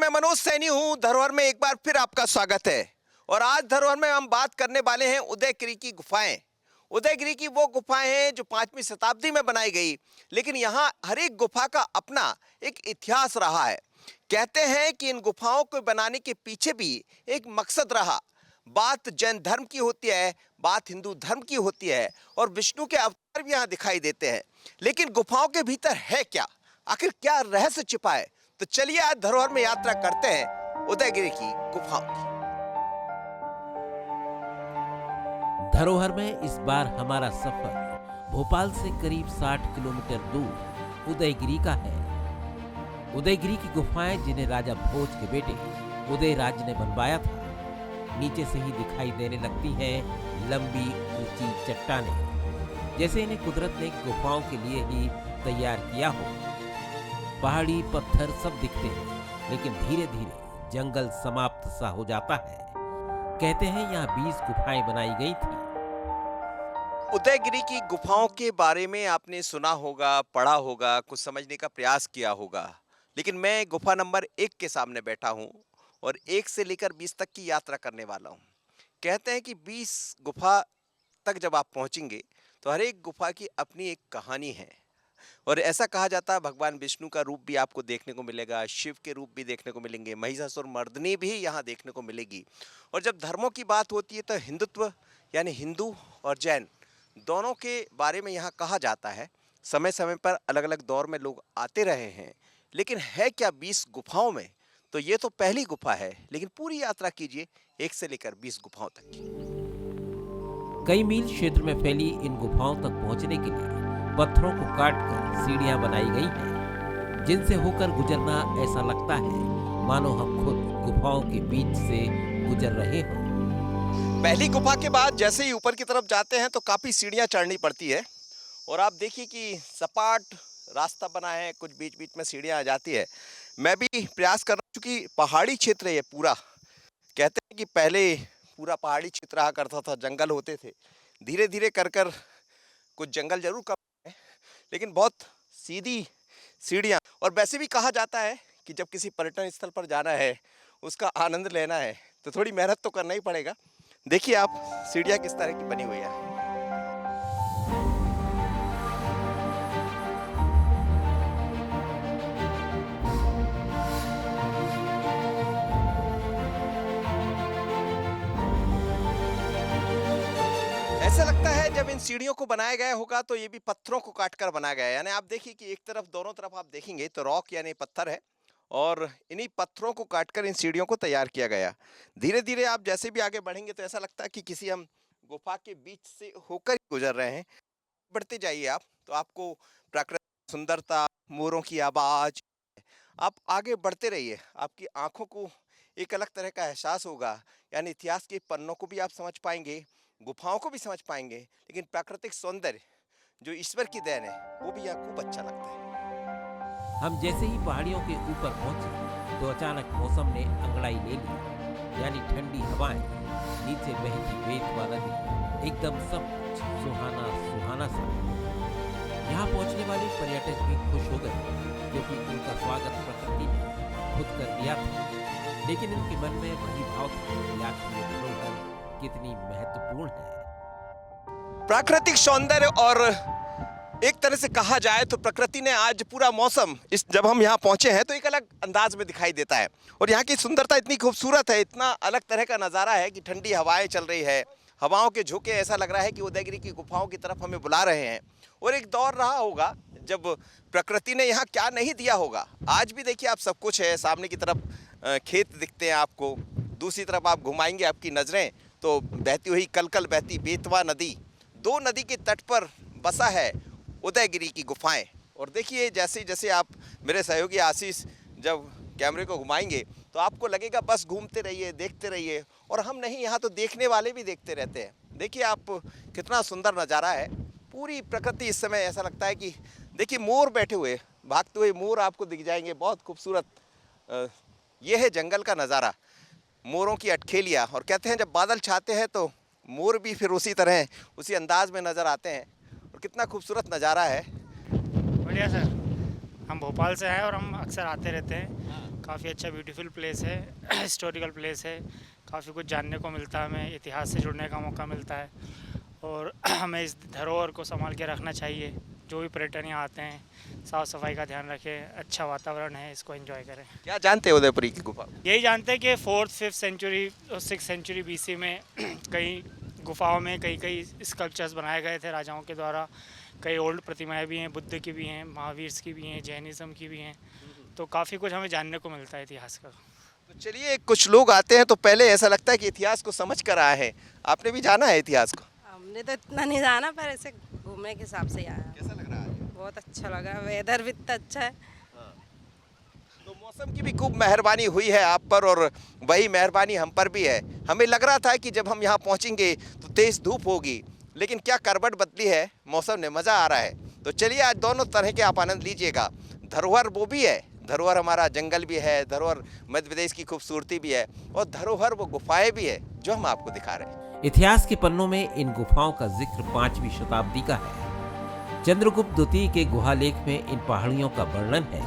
मैं मनोज सैनी हूं। धरोहर में एक बार फिर आपका स्वागत है। और आज धरोहर में हम बात करने वाले हैं उदयगिरी की गुफाएं। उदयगिरी की वो गुफाएं हैं जो 5वीं शताब्दी में बनाई गई, लेकिन यहाँ हर एक गुफा का अपना एक इतिहास रहा है। कहते हैं कि इन गुफाओं को बनाने के पीछे भी एक मकसद रहा। बात जैन धर्म की होती है, बात हिंदू धर्म की होती है, और विष्णु के अवतार भी यहाँ दिखाई देते हैं। लेकिन गुफाओं के भीतर है क्या, आखिर क्या रहस्य छिपा है? तो चलिए आज धरोहर में यात्रा करते हैं उदयगिरी की गुफाओं की। धरोहर में इस बार हमारा सफर भोपाल से करीब 60 किलोमीटर दूर उदयगिरी का है। उदयगिरी की गुफाएं जिन्हें राजा भोज के बेटे उदयराज ने बनवाया था, नीचे से ही दिखाई देने लगती हैं लंबी ऊंची चट्टानें, जैसे इन्हें कुदरत ने गुफाओं के लिए ही तैयार किया हो। पहाड़ी पत्थर सब दिखते हैं, लेकिन धीरे धीरे जंगल समाप्त सा हो जाता है। कहते हैं यहाँ 20 गुफाएं बनाई गई थी। उदयगिरी की गुफाओं के बारे में आपने सुना होगा, पढ़ा होगा, कुछ समझने का प्रयास किया होगा, लेकिन मैं गुफा नंबर 1 के सामने बैठा हूँ और 1 से लेकर 20 तक की यात्रा करने वाला हूँ। कहते हैं कि 20 गुफा तक जब आप पहुँचेंगे तो हर एक गुफा की अपनी एक कहानी है। और ऐसा कहा जाता है भगवान विष्णु का रूप भी आपको देखने को मिलेगा, शिव के रूप भी देखने को मिलेंगे, महिषासुर मर्दिनी भी यहाँ देखने को मिलेगी। और जब धर्मों की बात होती है तो हिंदुत्व यानी हिंदू और जैन दोनों के बारे में यहाँ कहा जाता है। समय समय पर अलग अलग दौर में लोग आते रहे हैं, लेकिन है क्या 20 गुफाओं में? तो ये तो पहली गुफा है, लेकिन पूरी यात्रा कीजिए 1 से लेकर 20 गुफाओं तक की। कई मील क्षेत्र में फैली इन गुफाओं तक पहुंचने के लिए पत्थरों को काटकर सीढ़ियां बनाई गई हैं, जिनसे होकर गुजरना ऐसा लगता है मानो हम खुद गुफाओं के बीच से गुजर रहे हों। पहली गुफा के बाद जैसे ही ऊपर की तरफ जाते हैं तो काफ़ी सीढ़ियां चढ़नी पड़ती है। और आप देखिए कि सपाट रास्ता बना है, कुछ बीच बीच में सीढ़ियां आ जाती है। मैं भी प्रयास कर रहा हूँ, क्योंकि पहाड़ी क्षेत्र है ये पूरा। कहते हैं कि पहले पूरा पहाड़ी क्षेत्र रहा करता था, जंगल होते थे। धीरे धीरे कर कर कुछ जंगल जरूर कम है, लेकिन बहुत सीधी सीढ़ियाँ। और वैसे भी कहा जाता है कि जब किसी पर्यटन स्थल पर जाना है, उसका आनंद लेना है, तो थोड़ी मेहनत तो करना ही पड़ेगा। देखिए आप सीढ़ियाँ किस तरह की बनी हुई है। ऐसा लगता है जब इन सीढ़ियों को बनाया गया होगा तो ये भी पत्थरों को काटकर बनाया गया है। यानी आप देखिए कि एक तरफ, दोनों तरफ आप देखेंगे तो रॉक यानी पत्थर है, और इन्हीं पत्थरों को काटकर इन सीढ़ियों को तैयार किया गया। धीरे धीरे आप जैसे भी आगे बढ़ेंगे तो ऐसा लगता है कि किसी हम गुफा के बीच से होकर गुजर रहे हैं। बढ़ते जाइए आप तो आपको प्राकृतिक सुंदरता, मोरों की आवाज, आप आगे बढ़ते रहिए, आपकी आंखों को एक अलग तरह का एहसास होगा। यानी इतिहास के पन्नों को भी आप समझ पाएंगे, गुफाओं को भी समझ पाएंगे, लेकिन प्राकृतिक सौंदर्य जो ईश्वर की देन है वो भी यहाँ खूब अच्छा लगता है। हम जैसे ही पहाड़ियों के ऊपर पहुंचे तो अचानक मौसम ने अंगड़ाई ले ली। यानी ठंडी हवाएं, नीचे बहती बेतवा नदी, एकदम सब कुछ सुहाना सुहाना सा। यहाँ पहुंचने वाले पर्यटक भी खुश हो गए, क्योंकि उनका स्वागत प्रकृति ने खुद कर दिया था। लेकिन इनके मन में वही भाव था कि आखिर ये धरोहर कितनी महत्वपूर्ण है। प्राकृतिक सौंदर्य, और एक तरह से कहा जाए तो प्रकृति ने आज पूरा मौसम, इस जब हम यहाँ पहुँचे हैं तो एक अलग अंदाज में दिखाई देता है। और यहाँ की सुंदरता इतनी खूबसूरत है, इतना अलग तरह का नज़ारा है कि ठंडी हवाएं चल रही है, हवाओं के झोंके, ऐसा लग रहा है कि उदयगिरी की गुफाओं की तरफ हमें बुला रहे हैं। और एक दौर रहा होगा जब प्रकृति ने यहाँ क्या नहीं दिया होगा। आज भी देखिए आप, सब कुछ है। सामने की तरफ खेत दिखते हैं आपको, दूसरी तरफ आप घुमाएंगे आपकी नज़रें तो बहती हुई कलकल बहती बेतवा नदी, 2 नदी के तट पर बसा है उदयगिरी की गुफाएं। और देखिए जैसे जैसे आप, मेरे सहयोगी आशीष जब कैमरे को घुमाएंगे तो आपको लगेगा बस घूमते रहिए, देखते रहिए। और हम नहीं, यहाँ तो देखने वाले भी देखते रहते हैं। देखिए आप कितना सुंदर नज़ारा है, पूरी प्रकृति इस समय। ऐसा लगता है कि देखिए मोर बैठे हुए, भागते हुए मोर आपको दिख जाएंगे, बहुत खूबसूरत। ये है जंगल का नज़ारा, मोरों की अटखेलियाँ। और कहते हैं जब बादल छाते हैं तो मोर भी फिर उसी तरह, उसी अंदाज में नज़र आते हैं। और कितना खूबसूरत नज़ारा है। बढ़िया सर, हम भोपाल से हैं और हम अक्सर आते रहते हैं। काफ़ी अच्छा ब्यूटीफुल प्लेस है, हिस्टोरिकल प्लेस है। काफ़ी कुछ जानने को मिलता है, हमें इतिहास से जुड़ने का मौका मिलता है और हमें इस धरोहर को संभाल के रखना चाहिए। जो भी पर्यटन यहाँ आते हैं साफ़ सफाई का ध्यान रखें, अच्छा वातावरण है, इसको एंजॉय करें। क्या जानते हैं उदयपुरी की गुफा? यही जानते हैं कि 4th-5th सेंचुरी और 6th सेंचुरी BC में कई गुफाओं में कई कई स्कल्पचर्स बनाए गए थे राजाओं के द्वारा। कई ओल्ड प्रतिमाएं भी हैं, बुद्ध की भी हैं, महावीर की भी हैं, जैनिज़्म की भी हैं। तो काफ़ी कुछ हमें जानने को मिलता है इतिहास का। तो चलिए, कुछ लोग आते हैं तो पहले ऐसा लगता है कि इतिहास को समझ कर आए हैं। आपने भी जाना है इतिहास को? हमने तो इतना नहीं जाना, पर ऐसे घूमने के हिसाब से ही आया। कैसा लग रहा है? बहुत अच्छा लगा, वेदर भी इतना अच्छा है। तो मौसम की भी खूब मेहरबानी हुई है आप पर और वही मेहरबानी हम पर भी है। हमें लग रहा था कि जब हम यहाँ पहुँचेंगे तो तेज़ धूप होगी, लेकिन क्या करवट बदली है मौसम ने, मज़ा आ रहा है। तो चलिए, आज दोनों तरह के आप आनंद लीजिएगा। धरोहर वो भी है, धरोहर हमारा जंगल भी है, धरोहर मध्य प्रदेश की खूबसूरती भी है, और धरोहर वो गुफाएं भी है जो हम आपको दिखा रहे हैं। इतिहास के पन्नों में इन गुफाओं का जिक्र 5वीं शताब्दी का है। चंद्रगुप्त द्वितीय के गुहा लेख में इन पहाड़ियों का वर्णन है।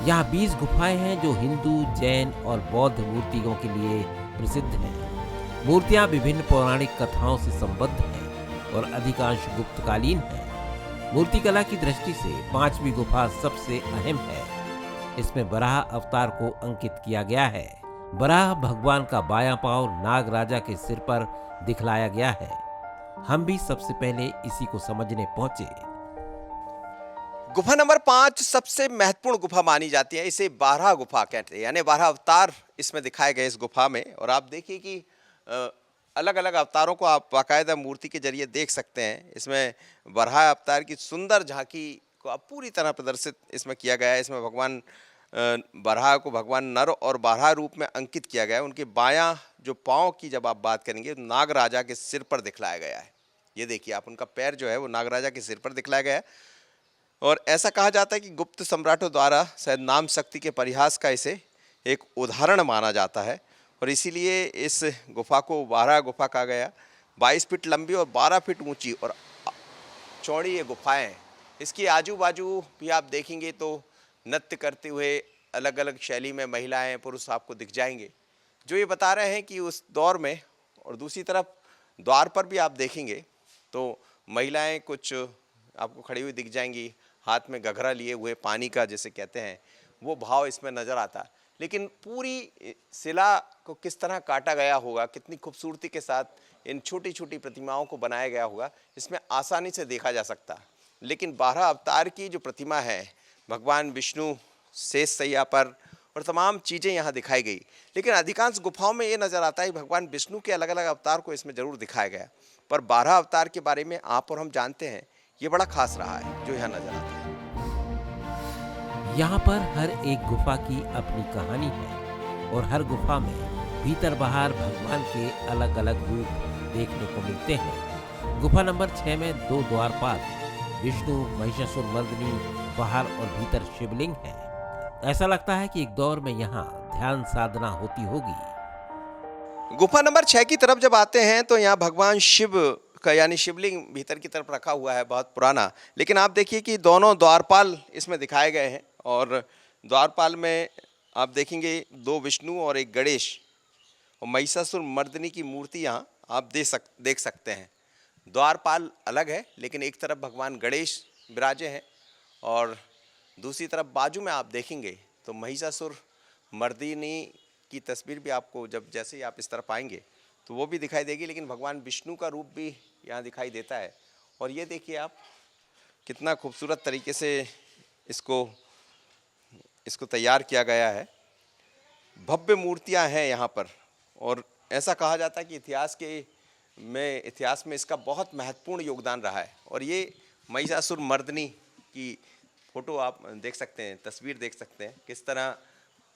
यहाँ 20 गुफाएं हैं जो हिंदू, जैन और बौद्ध मूर्तियों के लिए प्रसिद्ध हैं। मूर्तियाँ विभिन्न पौराणिक कथाओं से संबद्ध हैं और अधिकांश गुप्तकालीन हैं। मूर्तिकला की दृष्टि से 5वीं गुफा सबसे अहम है। इसमें वराह अवतार को अंकित किया गया है। वराह भगवान का बायां पांव नाग राजा के सिर पर दिखलाया गया है। हम भी सबसे पहले इसी को समझने पहुंचे। गुफा नंबर 5 सबसे महत्वपूर्ण गुफा मानी जाती है। इसे 12 गुफा कहते हैं, यानी 12 अवतार इसमें दिखाए गए इस गुफा में। और आप देखिए कि अलग अलग अवतारों को आप बाकायदा मूर्ति के जरिए देख सकते हैं। इसमें वराह अवतार की सुंदर झांकी को आप पूरी तरह प्रदर्शित इसमें किया गया है। इसमें भगवान वराह को भगवान नर और बारह रूप में अंकित किया गया है। उनके बायां जो पाँव की जब आप बात करेंगे, नाग राजा के सिर पर दिखलाया गया है। ये देखिए आप, उनका पैर जो है वो नाग राजा के सिर पर दिखलाया गया है। और ऐसा कहा जाता है कि गुप्त सम्राटों द्वारा शायद नाम शक्ति के परिहास का इसे एक उदाहरण माना जाता है, और इसीलिए इस गुफा को 12 गुफा कहा गया। 22 फीट लंबी और 12 फीट ऊंची और चौड़ी ये गुफाएं। इसकी आजू बाजू भी आप देखेंगे तो नृत्य करते हुए अलग अलग शैली में महिलाएं पुरुष आपको दिख जाएंगे, जो ये बता रहे हैं कि उस दौर में। और दूसरी तरफ द्वार पर भी आप देखेंगे तो महिलाएं कुछ आपको खड़ी हुई दिख जाएंगी, हाथ में घघरा लिए हुए, पानी का जैसे कहते हैं वो भाव इसमें नज़र आता है। लेकिन पूरी शिला को किस तरह काटा गया होगा, कितनी खूबसूरती के साथ इन छोटी छोटी प्रतिमाओं को बनाया गया होगा, इसमें आसानी से देखा जा सकता। लेकिन 12 अवतार की जो प्रतिमा है, भगवान विष्णु शेष सैया पर, और तमाम चीज़ें यहाँ दिखाई गई। लेकिन अधिकांश गुफाओं में ये नज़र आता है भगवान विष्णु के अलग अलग अवतार को इसमें ज़रूर दिखाया गया, पर 12 अवतार के बारे में आप और हम जानते हैं। ये बड़ा खास रहा है जो यहाँ नज़र आता है। यहाँ पर हर एक गुफा की अपनी कहानी है और हर गुफा में भीतर बाहर भगवान के अलग अलग रूप देखने को मिलते हैं। गुफा नंबर 6 में 2 द्वारपाल, विष्णु, महिषासुरमर्दिनी, बाहर और भीतर शिवलिंग है। ऐसा लगता है कि एक दौर में यहाँ ध्यान साधना होती होगी। गुफा नंबर 6 की तरफ जब आते हैं तो यहाँ भगवान शिव का यानी शिवलिंग भीतर की तरफ रखा हुआ है, बहुत पुराना। लेकिन आप देखिए कि दोनों द्वारपाल इसमें दिखाए गए हैं, और द्वारपाल में आप देखेंगे 2 विष्णु और 1 गणेश और महिषासुरमर्दिनी की मूर्ति यहाँ आप देख सकते हैं। द्वारपाल अलग है, लेकिन एक तरफ भगवान गणेश विराजे हैं और दूसरी तरफ बाजू में आप देखेंगे तो महिषासुरमर्दिनी की तस्वीर भी आपको जब जैसे ही आप इस तरफ आएंगे तो वो भी दिखाई देगी, लेकिन भगवान विष्णु का रूप भी यहाँ दिखाई देता है। और ये देखिए आप, कितना खूबसूरत तरीके से इसको तैयार किया गया है। भव्य मूर्तियाँ हैं यहाँ पर, और ऐसा कहा जाता है कि इतिहास में इसका बहुत महत्वपूर्ण योगदान रहा है। और ये महिषासुरमर्दिनी की फोटो आप देख सकते हैं, तस्वीर देख सकते हैं, किस तरह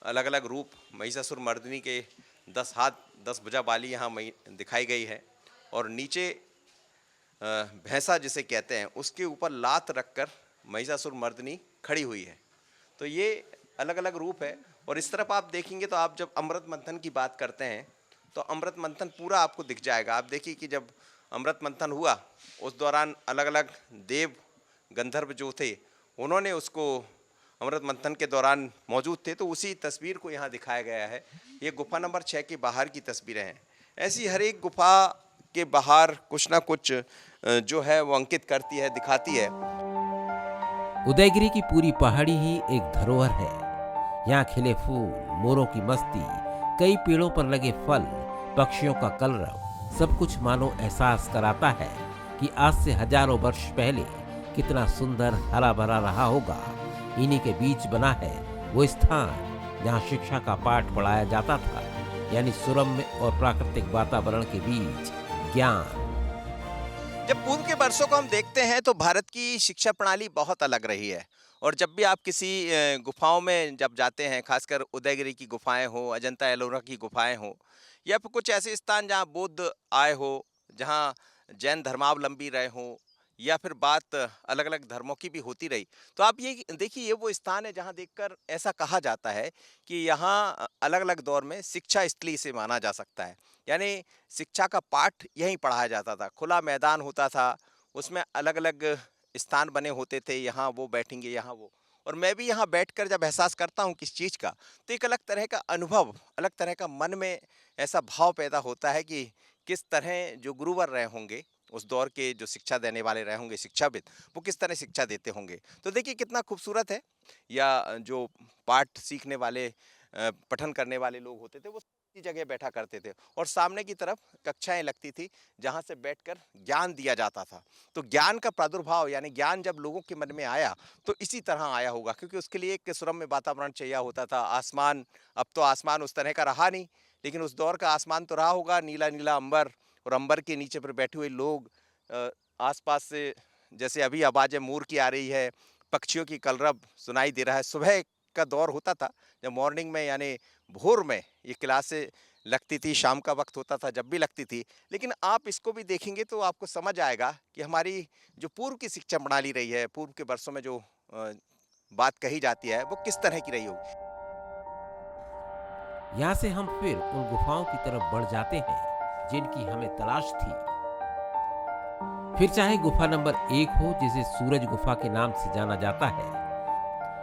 अलग अलग रूप महिषासुरमर्दिनी के 10 हाथ 10 भुजा वाली यहाँ दिखाई गई है। और नीचे भैंसा जिसे कहते हैं उसके ऊपर लात रखकर महिषासुरमर्दिनी खड़ी हुई है। तो ये अलग अलग रूप है। और इस तरफ आप देखेंगे तो आप जब अमृत मंथन की बात करते हैं तो अमृत मंथन पूरा आपको दिख जाएगा। आप देखिए कि जब अमृत मंथन हुआ उस दौरान अलग अलग देव गंधर्व जो थे उन्होंने उसको अमृत मंथन के दौरान मौजूद थे, तो उसी तस्वीर को यहाँ दिखाया गया है। ये गुफा नंबर 6 के बाहर की तस्वीरें हैं। ऐसी हर एक गुफा के बाहर कुछ ना कुछ जो है वो अंकित करती है, दिखाती है। उदयगिरी की पूरी पहाड़ी ही एक धरोहर है। यहाँ खिले फूल, मोरों की मस्ती, कई पेड़ों पर लगे फल, पक्षियों का कलरव, सब कुछ मानो एहसास कराता है कि आज से हजारों वर्ष पहले कितना सुंदर हरा भरा रहा होगा। इन्हीं के बीच बना है वो स्थान जहाँ शिक्षा का पाठ पढ़ाया जाता था, यानी सुरम्य और प्राकृतिक वातावरण के बीच ज्ञान। जब पूर्व के वर्षों को हम देखते हैं तो भारत की शिक्षा प्रणाली बहुत अलग रही है। और जब भी आप किसी गुफाओं में जब जाते हैं, खासकर उदयगिरी की गुफाएं हो, अजंता एलोरा की गुफाएं हो, या फिर कुछ ऐसे स्थान जहां बुद्ध आए हो, जहां जैन धर्मावलंबी रहे हो, या फिर बात अलग अलग धर्मों की भी होती रही, तो आप ये देखिए, ये वो स्थान है जहां देखकर ऐसा कहा जाता है कि यहाँ अलग अलग दौर में शिक्षा स्थली से माना जा सकता है। यानी शिक्षा का पाठ यहीं पढ़ाया जाता था, खुला मैदान होता था, उसमें अलग अलग स्थान बने होते थे, यहाँ वो बैठेंगे, यहाँ वो। और मैं भी यहाँ बैठकर जब एहसास करता हूँ किस चीज़ का, तो एक अलग तरह का अनुभव, अलग तरह का मन में ऐसा भाव पैदा होता है कि किस तरह जो गुरुवर रहे होंगे, उस दौर के जो शिक्षा देने वाले रहे होंगे, शिक्षाविद, वो किस तरह शिक्षा देते होंगे। तो देखिए कितना खूबसूरत है। या जो पाठ सीखने वाले, पठन करने वाले लोग होते थे, वो इसी जगह बैठा करते थे और सामने की तरफ कक्षाएं लगती थी जहां से बैठकर ज्ञान दिया जाता था। तो ज्ञान का प्रादुर्भाव, यानी ज्ञान जब लोगों के मन में आया तो इसी तरह आया होगा, क्योंकि उसके लिए एक सुरम्य वातावरण चाहिए होता था। आसमान, अब तो आसमान उस तरह का रहा नहीं, लेकिन उस दौर का आसमान तो रहा होगा, नीला नीला अंबर, और अंबर के नीचे पर बैठे हुए लोग, आसपास से जैसे अभी आवाज़ मोर की आ रही है, पक्षियों की कलरव सुनाई दे रहा है। सुबह का दौर होता था जब मॉर्निंग में, यानी भोर में ये क्लासें लगती थी, शाम का वक्त होता था जब भी लगती थी। लेकिन आप इसको भी देखेंगे तो आपको समझ आएगा कि हमारी जो पूर्व की शिक्षा प्रणाली रही है, पूर्व के वर्षों में जो बात कही जाती है, वो किस तरह की रही होगी। यहाँ से हम फिर उन गुफाओं की तरफ बढ़ जाते हैं जिनकी हमें तलाश थी। फिर चाहे गुफा नंबर 1 हो, जिसे सूरज गुफा के नाम से जाना जाता है।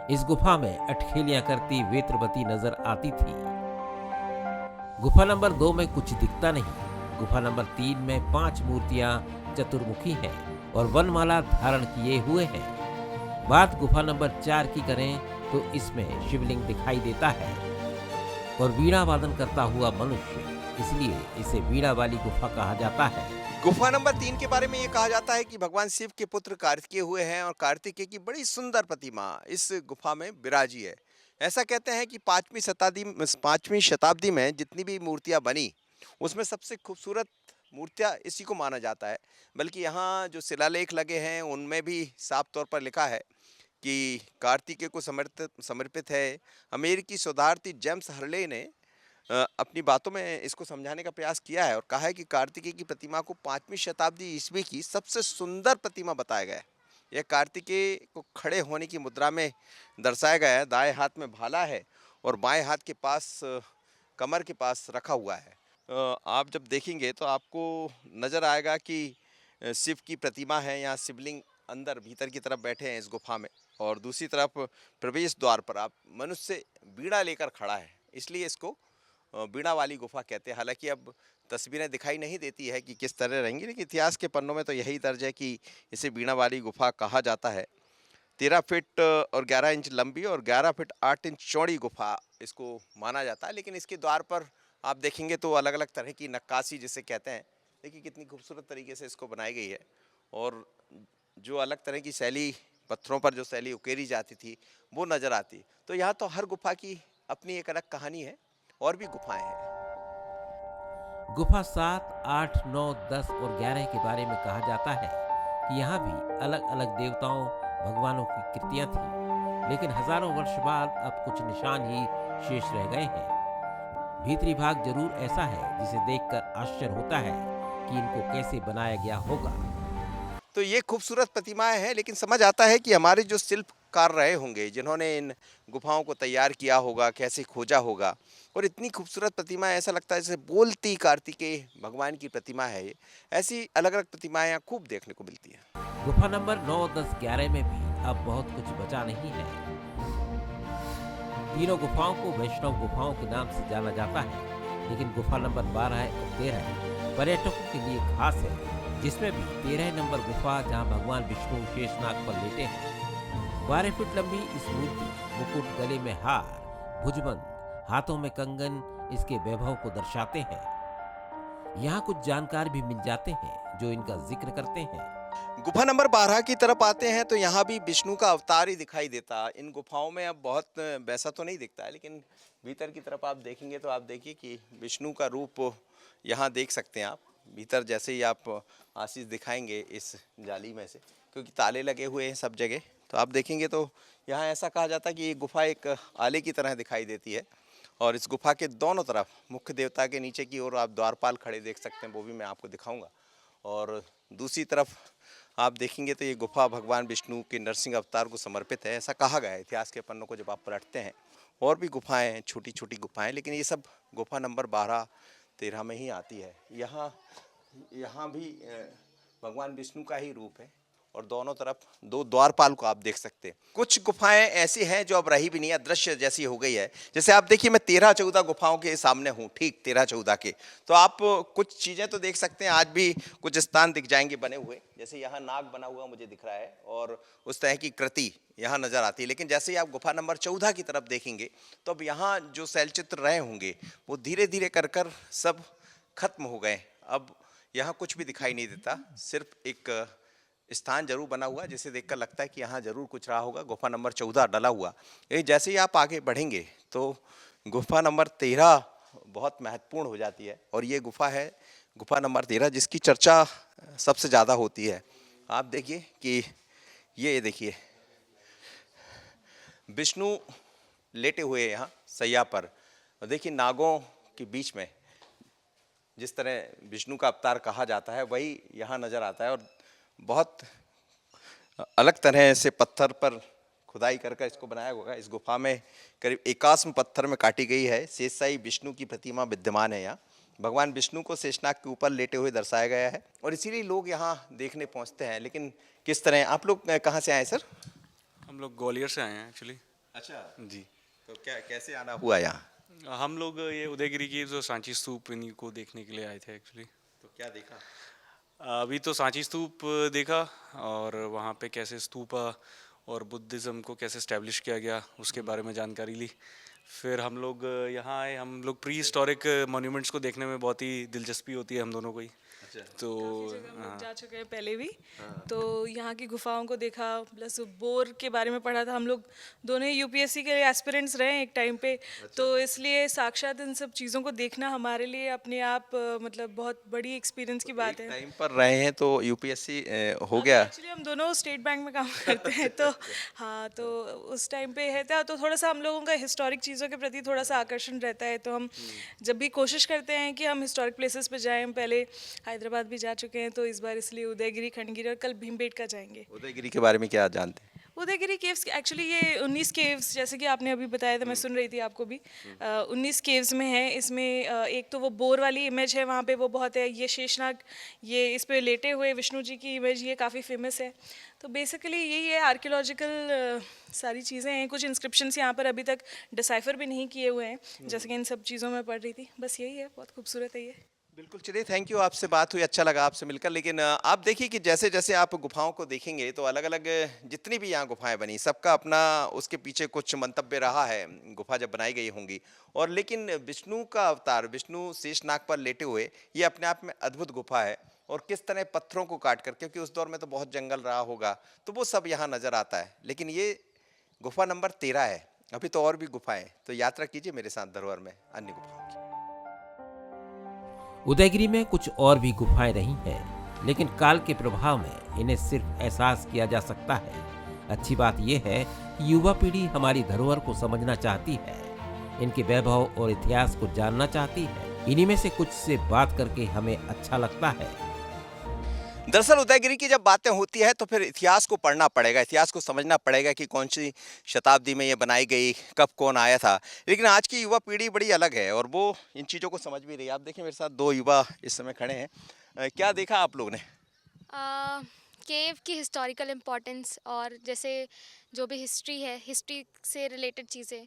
इस गुफा में अटखेलियां करती वेत्रवती नजर आती थी। गुफा नंबर 2 में कुछ दिखता नहीं। गुफा नंबर 3 में 5 मूर्तियां चतुर्मुखी हैं और वनमाला धारण किए हुए हैं। बात गुफा नंबर 4 की करें तो इसमें शिवलिंग दिखाई देता है और वीणा वादन करता हुआ मनुष्य, इसलिए इसे वीणा वाली गुफा कहा जाता है। गुफा नंबर 3 के बारे में ये कहा जाता है कि भगवान शिव के पुत्र कार्तिकेय हुए हैं और कार्तिकेय की बड़ी सुंदर प्रतिमा इस गुफा में विराजी है। ऐसा कहते हैं कि 5वीं शताब्दी में जितनी भी मूर्तियां बनी, उसमें सबसे खूबसूरत मूर्तियां इसी को माना जाता है। बल्कि यहाँ जो शिलालेख लगे हैं उनमें भी साफ तौर पर लिखा है कि कार्तिकेय को समर्पित है। अमेरिकी शोधार्थी जेम्स हर्ले ने अपनी बातों में इसको समझाने का प्रयास किया है और कहा है कि कार्तिकेय की प्रतिमा को 5वीं शताब्दी ईस्वी की सबसे सुंदर प्रतिमा बताया गया है। यह कार्तिकेय को खड़े होने की मुद्रा में दर्शाया गया है। दाएं हाथ में भाला है और बाएं हाथ के पास, कमर के पास रखा हुआ है। आप जब देखेंगे तो आपको नज़र आएगा कि शिव की प्रतिमा है, यहाँ शिवलिंग अंदर भीतर की तरफ बैठे हैं इस गुफा में, और दूसरी तरफ प्रवेश द्वार पर आप मनुष्य बीड़ा लेकर खड़ा है, इसलिए इसको बीड़ा वाली गुफा कहते हैं। हालांकि अब तस्वीरें दिखाई नहीं देती है कि किस तरह रहेंगी, लेकिन इतिहास के पन्नों में तो यही दर्ज है कि इसे बीड़ा वाली गुफा कहा जाता है। 13 फीट और 11 इंच लंबी और 11 फीट 8 इंच चौड़ी गुफा इसको माना जाता है। लेकिन इसके द्वार पर आप देखेंगे तो अलग अलग तरह की नक्काशी जिसे कहते हैं, देखिए कितनी खूबसूरत तरीके से इसको बनाई गई है। और जो अलग तरह की शैली, पत्थरों पर जो शैली उकेरी जाती थी, वो नज़र आती। तो यहाँ तो हर गुफा की अपनी एक अलग कहानी है। और भी गुफाएं हैं। गुफा 7, 8, 9, 10 और 11 के बारे में कहा जाता है कि यहाँ भी अलग अलग देवताओं, भगवानों की कृतियां थी, लेकिन हजारों वर्ष बाद अब कुछ निशान ही शेष रह गए हैं। भीतरी भाग जरूर ऐसा है जिसे देखकर आश्चर्य होता है कि इनको कैसे बनाया गया होगा। तो ये खूबसूरत प्रतिमाएं हैं, लेकिन समझ आता है कि हमारे जो शिल्पकार रहे होंगे, जिन्होंने इन गुफाओं को तैयार किया होगा, कैसे खोजा होगा। और इतनी खूबसूरत प्रतिमाएं, ऐसा लगता है जैसे बोलती कार्तिकेय भगवान की प्रतिमा है ये। ऐसी अलग अलग प्रतिमाएं यहाँ खूब देखने को मिलती हैं। गुफा नंबर 9, 10, 11 में भी अब बहुत कुछ बचा नहीं है। तीनों गुफाओं को वैष्णव गुफाओं के नाम से जाना जाता है, लेकिन गुफा नंबर 12 और 13 पर्यटकों के लिए खास है, जिसमें भी 13 नंबर गुफा जहां भगवान विष्णु शेषनाग पर लेटे हैं। 12 फीट लंबी इस मूर्ति, मुकुट, गले में हार, भुजबंद, हाथों में कंगन इसके वैभव को दर्शाते हैं। यहाँ कुछ जानकार भी मिल जाते हैं जो इनका जिक्र करते हैं। गुफा नंबर 12 की तरफ आते हैं तो यहाँ भी विष्णु का अवतार ही दिखाई देता। इन गुफाओं में अब बहुत वैसा तो नहीं दिखता है, लेकिन भीतर की तरफ आप देखेंगे तो आप देखिए कि विष्णु का रूप यहाँ देख सकते हैं आप। भीतर जैसे ही आप आशीष दिखाएंगे इस जाली में से, क्योंकि ताले लगे हुए हैं सब जगह, तो आप देखेंगे तो यहाँ ऐसा कहा जाता है कि ये गुफा एक आले की तरह दिखाई देती है। और इस गुफा के दोनों तरफ मुख्य देवता के नीचे की ओर आप द्वारपाल खड़े देख सकते हैं, वो भी मैं आपको दिखाऊंगा। और दूसरी तरफ आप देखेंगे तो ये गुफा भगवान विष्णु के नरसिंह अवतार को समर्पित है, ऐसा कहा गया है इतिहास के पन्नों को जब आप पलटते हैं। और भी गुफाएं हैं, छोटी छोटी गुफाएं, लेकिन ये सब गुफा नंबर 12-13 में ही आती है। यहाँ भी भगवान विष्णु का ही रूप है और दोनों तरफ दो द्वारपाल को आप देख सकते हैं। कुछ गुफाएं ऐसी हैं जो अब रही भी नहीं है, दृश्य जैसी हो गई है। जैसे आप देखिए, मैं 13-14 गुफाओं के सामने हूँ, ठीक 13-14 के, तो आप कुछ चीज़ें तो देख सकते हैं। आज भी कुछ स्थान दिख जाएंगे बने हुए, जैसे यहाँ नाग बना हुआ मुझे दिख रहा है और उस तरह की कृति यहाँ नज़र आती है। लेकिन जैसे ही आप गुफा नंबर 14 की तरफ देखेंगे तो अब यहाँ जो शैलचित्र रहे होंगे वो धीरे धीरे कर सब खत्म हो गए। अब यहाँ कुछ भी दिखाई नहीं देता, सिर्फ एक स्थान जरूर बना हुआ जिसे देखकर लगता है कि यहाँ जरूर कुछ रहा होगा। गुफा नंबर 14 डला हुआ। ये जैसे ही आप आगे बढ़ेंगे तो गुफा नंबर 13 बहुत महत्वपूर्ण हो जाती है। और ये गुफा है गुफा नंबर 13 जिसकी चर्चा सबसे ज़्यादा होती है। आप देखिए कि ये देखिए विष्णु लेटे हुए हैं यहाँ सैया पर। और देखिए नागों के बीच में जिस तरह विष्णु का अवतार कहा जाता है वही यहाँ नज़र आता है। और बहुत अलग तरह से पत्थर पर खुदाई कर इसको बनाया होगा। इस गुफा में करीब 81 पत्थर में काटी गई है। शेषशाही विष्णु की प्रतिमा विद्यमान है यहाँ। भगवान विष्णु को शेषनाग के ऊपर लेटे हुए दर्शाया गया है और इसीलिए लोग यहाँ देखने पहुँचते हैं। लेकिन किस तरह, आप लोग कहाँ से आए सर? हम लोग ग्वालियर से आए हैं एक्चुअली। अच्छा जी। तो क्या कैसे आना हुआ यहाँ? हम लोग ये उदयगिरी की जो सांची स्तूप इन्हीं को देखने के लिए आए थे एक्चुअली। तो क्या देखा? अभी तो सांची स्तूप देखा और वहाँ पे कैसे स्तूप और बुद्धिज़्म को कैसे स्टैब्लिश किया गया उसके बारे में जानकारी ली। फिर हम लोग यहाँ आए। हम लोग प्री हिस्टोरिक मॉन्यूमेंट्स को देखने में बहुत ही दिलचस्पी होती है हम दोनों को ही। तो हम लोग जा चुके हैं पहले भी, तो यहाँ की गुफाओं को देखा, प्लस बोर के बारे में पढ़ा था। हम लोग दोनों ही यूपीएससी के एस्पिरेंट्स रहे हैं एक टाइम पे। तो इसलिए साक्षात इन सब चीज़ों को देखना हमारे लिए अपने आप मतलब बहुत बड़ी एक्सपीरियंस की बात है। टाइम पर रहे हैं तो यूपीएससी हो गया। एक्चुअली हम दोनों स्टेट बैंक में काम करते हैं, तो हाँ, तो उस टाइम पे है था, तो थोड़ा सा हम लोगों का हिस्टोरिक चीज़ों के प्रति थोड़ा सा आकर्षण रहता है। तो हम जब भी कोशिश करते हैं कि हम हिस्टोरिक प्लेसेस पे जाएं, हम पहले हैदराबाद भी जा चुके हैं, तो इस बार इसलिए उदयगिरी, खंडगिरी और कल भीमबेटका जाएंगे। उदयगिरी के बारे में क्या जानते हैं? उदयगिरी केव्स एक्चुअली ये 19 केव्स, जैसे कि आपने अभी बताया था, मैं सुन रही थी आपको भी, 19 केव्स में है। इसमें एक तो वो बोर वाली इमेज है वहाँ पे, वो बहुत है। ये शेषनाग, ये इस पे लेटे हुए विष्णु जी की इमेज, ये काफ़ी फेमस है। तो बेसिकली यही है, आर्कियोलॉजिकल सारी चीज़ें हैं। कुछ इंस्क्रिप्शंस यहाँ पर अभी तक डिसाइफर भी नहीं किए हुए हैं, जैसे कि इन सब चीज़ों में पढ़ रही थी। बस यही है, बहुत खूबसूरत है ये। बिल्कुल, चलिए थैंक यू, आपसे बात हुई, अच्छा लगा आपसे मिलकर। लेकिन आप देखिए कि जैसे जैसे आप गुफाओं को देखेंगे तो अलग अलग जितनी भी यहाँ गुफाएं बनी, सबका अपना उसके पीछे कुछ मंतव्य रहा है गुफा जब बनाई गई होंगी। और लेकिन विष्णु का अवतार, विष्णु शेषनाग पर लेटे हुए, ये अपने आप में अद्भुत गुफा है। और किस तरह पत्थरों को काट कर, क्योंकि उस दौर में तो बहुत जंगल रहा होगा, तो वो सब यहाँ नज़र आता है। लेकिन ये गुफा नंबर 13 है, अभी तो और भी गुफाएं। तो यात्रा कीजिए मेरे साथ धरोहर में अन्य गुफाओं की। उदयगिरी में कुछ और भी गुफाएं रही हैं, लेकिन काल के प्रभाव में इन्हें सिर्फ एहसास किया जा सकता है। अच्छी बात यह है कि युवा पीढ़ी हमारी धरोहर को समझना चाहती है, इनके वैभव और इतिहास को जानना चाहती है। इन्हीं में से कुछ से बात करके हमें अच्छा लगता है। दरअसल उदयगिरी की जब बातें होती है तो फिर इतिहास को पढ़ना पड़ेगा, इतिहास को समझना पड़ेगा कि कौन सी शताब्दी में ये बनाई गई, कब कौन आया था। लेकिन आज की युवा पीढ़ी बड़ी अलग है और वो इन चीज़ों को समझ भी रही है। आप देखिए मेरे साथ दो युवा इस समय खड़े हैं। क्या देखा आप लोग ने? केव की हिस्टोरिकल इम्पोर्टेंस और जैसे जो भी हिस्ट्री है, हिस्ट्री से रिलेटेड चीज़ें,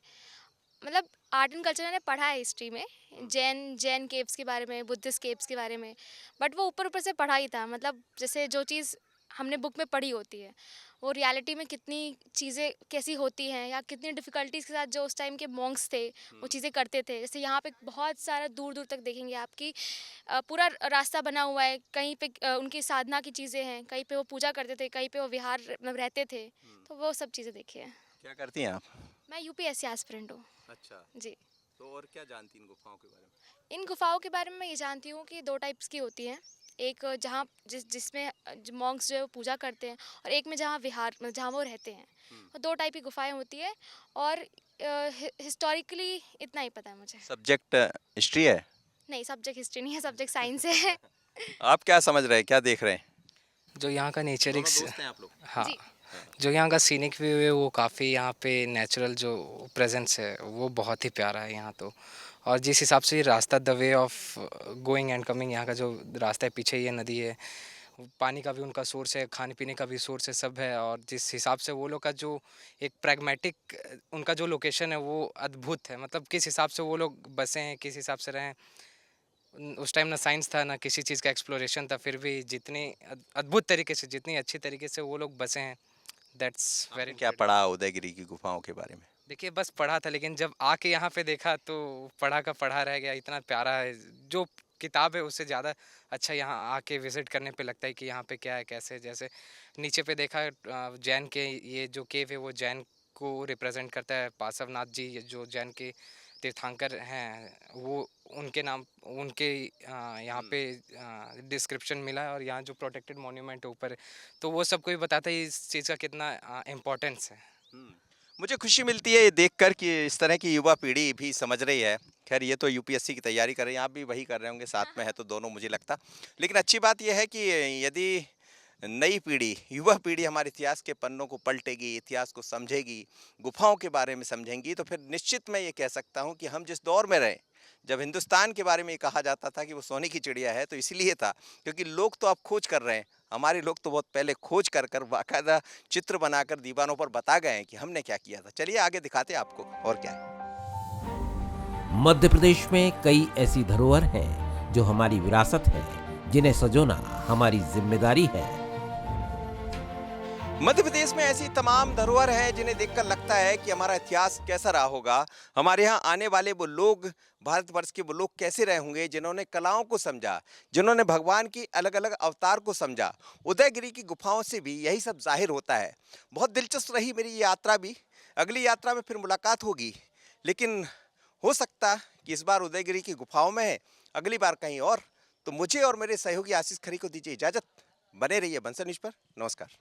मतलब आर्ट एंड कल्चर मैंने पढ़ा है हिस्ट्री में, जैन केव्स के बारे में, बुद्धिस्ट केव्स के बारे में, बट वो ऊपर ऊपर से पढ़ा ही था। मतलब जैसे जो चीज़ हमने बुक में पढ़ी होती है वो रियलिटी में कितनी चीज़ें कैसी होती हैं, या कितनी डिफ़िकल्टीज़ के साथ जो उस टाइम के मॉन्क्स थे वो चीज़ें करते थे। जैसे यहाँ पे बहुत सारा दूर दूर तक देखेंगे आपकी पूरा रास्ता बना हुआ है, कहीं पे उनकी साधना की चीज़ें हैं, कहीं पे वो पूजा करते थे, कहीं पे वो विहार मतलब रहते थे, तो वो सब चीज़ें देखी है। क्या करती हैं आप? मैं यूपीएससी एस्पिरेंट हूँ। अच्छा, जी। तो और क्या जानती हैं इन गुफाओं के बारे में? इन गुफाओं के बारे में मैं ये जानती हूँ कि दो टाइप्स की होती हैं। एक जहाँ जिसमें मॉन्क्स जो है वो पूजा करते हैं, और एक में जहाँ विहार मतलब जहाँ वो रहते हैं। तो दो टाइप की गुफाएं होती है, और हिस्टोरिकली इतना ही पता है मुझे। सब्जेक्ट हिस्ट्री है? नहीं, सब्जेक्ट हिस्ट्री नहीं है, सब्जेक्ट साइंस है। आप क्या समझ रहे हैं, क्या देख रहे हैं? जो यहाँ का नेचर दोनों दोस्त हैं आप लोग? हाँ, जी। जो यहाँ का सीनिक व्यू है वो काफ़ी, यहाँ पे नेचुरल जो प्रेजेंस है वो बहुत ही प्यारा है यहाँ तो। और जिस हिसाब से ये रास्ता, the way of going and coming, यहाँ का जो रास्ता है, पीछे ये नदी है, पानी का भी उनका सोर्स है, खाने पीने का भी सोर्स है, सब है। और जिस हिसाब से वो लोग का जो एक प्रैग्मेटिक उनका जो लोकेशन है वो अद्भुत है। मतलब किस हिसाब से वो लोग बसे हैं, किस हिसाब से रहे हैं। उस टाइम ना साइंस था ना किसी चीज़ का एक्सप्लोरेशन था, फिर भी जितनी अद्भुत तरीके से, जितनी अच्छी तरीके से वो लोग बसे हैं, दैट्स आपने वेरी क्या पढ़ा उदयगिरी की गुफाओं के बारे में? देखिए, बस पढ़ा था, लेकिन जब आके यहाँ पे देखा तो पढ़ा का पढ़ा रह गया। इतना प्यारा है, जो किताब है उससे ज़्यादा अच्छा यहाँ आके विजिट करने पे लगता है कि यहाँ पे क्या है, कैसे। जैसे नीचे पे देखा, जैन के ये जो केव है वो जैन को रिप्रेजेंट करता है। पार्श्वनाथ जी ये जो जैन के तीर्थंकर हैं, वो उनके नाम, उनके यहाँ पे डिस्क्रिप्शन मिला है। और यहाँ जो प्रोटेक्टेड मॉन्यूमेंट है ऊपर, तो वो सबको भी बताता है इस चीज़ का कितना इम्पोर्टेंस है। मुझे खुशी मिलती है ये देखकर कि इस तरह की युवा पीढ़ी भी समझ रही है। खैर ये तो यूपीएससी की तैयारी कर रहे हैं, आप भी वही कर रहे होंगे, साथ में है तो दोनों मुझे लगता। लेकिन अच्छी बात यह है कि यदि नई पीढ़ी, युवा पीढ़ी हमारे इतिहास के पन्नों को पलटेगी, इतिहास को समझेगी, गुफाओं के बारे में समझेंगी, तो फिर निश्चित मैं ये कह सकता हूँ कि हम जिस दौर में रहे, जब हिंदुस्तान के बारे में ये कहा जाता था कि वो सोने की चिड़िया है, तो इसलिए था क्योंकि लोग तो अब खोज कर रहे हैं। हमारे लोग तो बहुत पहले खोज कर कर बाकायदा चित्र बनाकर दीवारों पर बता गए हैं कि हमने क्या किया था। चलिए आगे दिखाते हैं आपको और क्या है। मध्य प्रदेश में कई ऐसी धरोहर हैं जो हमारी विरासत है, जिन्हें सजोना हमारी जिम्मेदारी है। मध्य प्रदेश में ऐसी तमाम धरोहर हैं जिन्हें देखकर लगता है कि हमारा इतिहास कैसा रहा होगा, हमारे यहाँ आने वाले वो लोग, भारतवर्ष के वो लोग कैसे रहे होंगे जिन्होंने कलाओं को समझा, जिन्होंने भगवान की अलग अलग अवतार को समझा। उदयगिरी की गुफाओं से भी यही सब जाहिर होता है। बहुत दिलचस्प रही मेरी ये यात्रा भी। अगली यात्रा में फिर मुलाकात होगी, लेकिन हो सकता कि इस बार उदयगिरी की गुफाओं में है, अगली बार कहीं और। तो मुझे और मेरे सहयोगी आशीष खरी को दीजिए इजाज़त। बने रहिए बंसल न्यूज़ पर। नमस्कार।